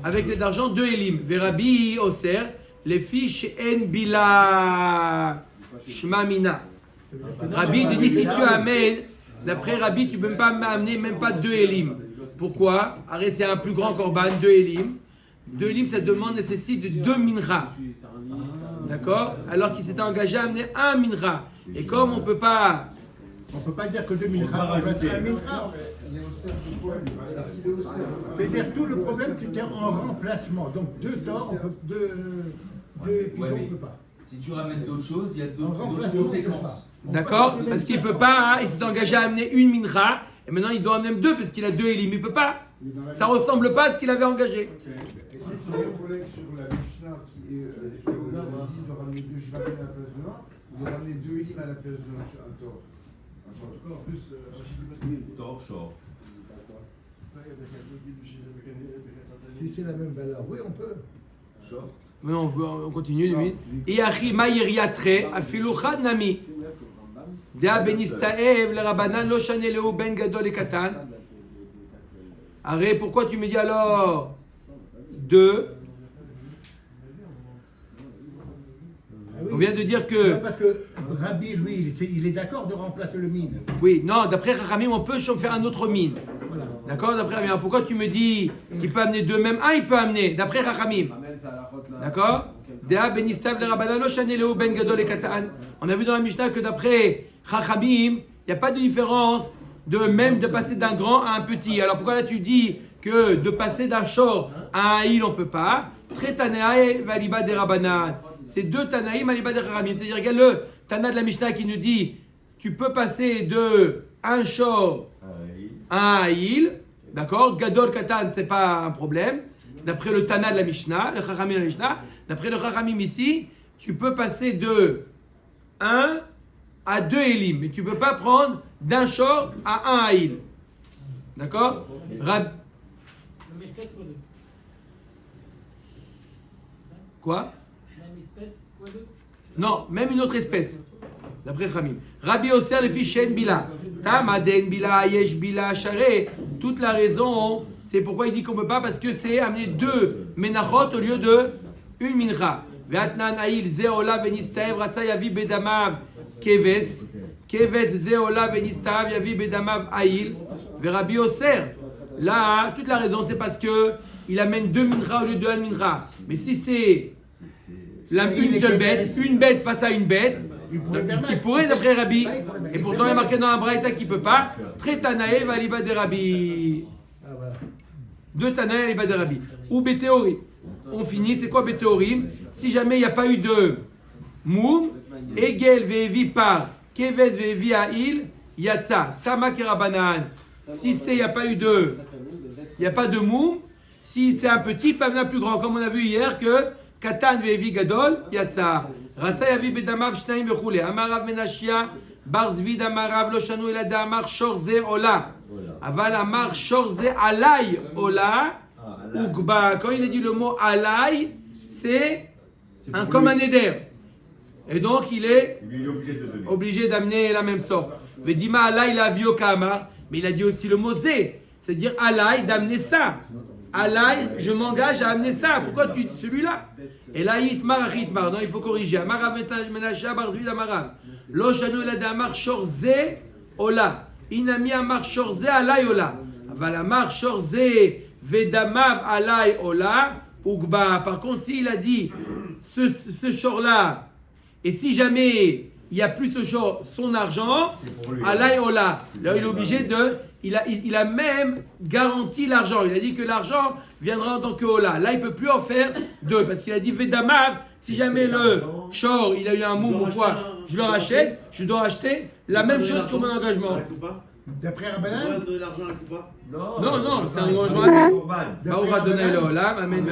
avec cet argent deux élim. Verabi oser les fiches en bila shmamina. Rabbi te dit si tu amènes, d'après Rabbi, tu ne peux pas amener même pas deux élim. Pourquoi? Arrête, c'est un plus grand korban, deux élim. Deux élim, ça nécessite de deux minra. D'accord? Alors qu'il s'était engagé à amener un minra. Et comme on peut pas dire que deux minra, on peut être un minra. C'est-à-dire tout le problème c'était en remplacement. Donc deux d'or, deux pigeons, on ne peut pas. Si tu ramènes d'autres choses, il y a d'autres remplacement, conséquences. D'accord? Parce qu'il ne peut pas, il s'est engagé à amener une minra, et maintenant il doit en amener deux parce qu'il a deux élim. Il ne peut pas. Ça ne ressemble pas à ce qu'il avait engagé. Est-ce qu'il y a un collègue sur la Mishnah qui est sur le dit de ramener deux jivamim à la place de un, ou de ramener deux élim à la place d'un tor? Tor, short. Si c'est la même valeur, oui, on peut. Short. Mais on continue. Iachi ma'iriatre afilucha nami. Dea benistaev le rabanan lo shaneleu ben gadol et katan. Arrête, pourquoi tu me dis alors deux? On vient de dire que... Non, parce que Rabbi, lui, il est d'accord de remplacer le mine. Oui, non, d'après Rachamim, on peut faire un autre mine. Voilà. D'accord? D'après Rachamim. Pourquoi tu me dis qu'il peut amener deux, même un, il peut amener. D'après Rachamim. D'accord? Dea benistav le rabanan lo shaneleu ben gadol et katan. On a vu dans la Mishnah que d'après Rachamim, il n'y a pas de différence de passer d'un grand à un petit. Alors pourquoi là tu dis que de passer d'un shor à un il on peut pas? Très tanaï valiba des rabanan. C'est deux tanaïm valiba des rabbim. C'est-à-dire qu'il y a le tana de la Mishnah qui nous dit tu peux passer de un shor à un il. D'accord? Gadol katan c'est pas un problème. D'après le tana de la Mishnah, le chachamim de la Mishnah, d'après le chachamim ici, tu peux passer de 1 à 2 élim, mais tu ne peux pas prendre d'un shor à un haïl. D'accord? Même espèce fois deux. Quoi? Même espèce fois deux. Non, même une autre espèce. D'après Khamim. Rabbi Osser le fils Shen Bila. Tamaden Bila, Yesh Bila, Share. Toute la raison, c'est pourquoi il dit qu'on ne peut pas, parce que c'est amener deux menachot au lieu de une mincha. Ve'atnan haïl, Zeola, Venistaev, Ratsa, Yavi, Bedamav, Keves. Keves, Zeola, Venistaev, Yavi, Bedamav, haïl. Rabbi Osser. Là, toute la raison, c'est parce que il amène deux mincha au lieu de un mincha. Mais si c'est une seule bête, une bête face à une bête, il pourrait d'après Rabbi, et pourtant il est marqué dans un braïta qu'il ne peut pas. Très tanaï va liba de Rabbi. Deux tanaï liba de Rabbi. Ou béthéorim. On finit, c'est quoi béthéorim? Si jamais il n'y a pas eu de moum, egel ve'evi par keves ve'evi ha'il, yatsa, stama kerabanan. Si il n'y a pas eu de, il n'y a pas de moum, si c'est un petit, il peut venir un plus grand, comme on a vu hier que Katan ve'evi gadol, yatsa. Ratsa yavi bedamav shnaim vechule. Amarav menashia, bar zvid amarav lo shanu ela de amar shor ze ola. Aval amar shor ze alay ola. Ugba. Quand il a dit le mot alay, c'est comme un éder. Et donc il est obligé d'amener la même sorte. Vedima alay la viokama. Mais il a dit aussi le mot zé. C'est-à-dire alay, d'amener ça. Alay, je m'engage à amener ça. Pourquoi celui-là? Et là, Hitmar, non, il faut corriger. Amarav menasha bar zvid amarav. Lo shanu ela de amar shor ze ola. Inami amar shor ze alay ola. Aval amar shor ze vedamav alay ola. Ugba. Par contre, s'il a dit ce shor-là, et si jamais il n'y a plus ce shor, son argent, alay ola. Là, il est obligé de. Il a même garanti l'argent. Il a dit que l'argent viendra en tant que hola. Là, il ne peut plus en faire deux. Parce qu'il a dit Vedamav, si jamais le shor, il a eu un moum ou quoi, je le rachète, je dois acheter la même chose que mon engagement. D'après Rabbanan, donner l'argent à la coupa? Non, c'est un engagement. Bah, on va donner le hola, amène.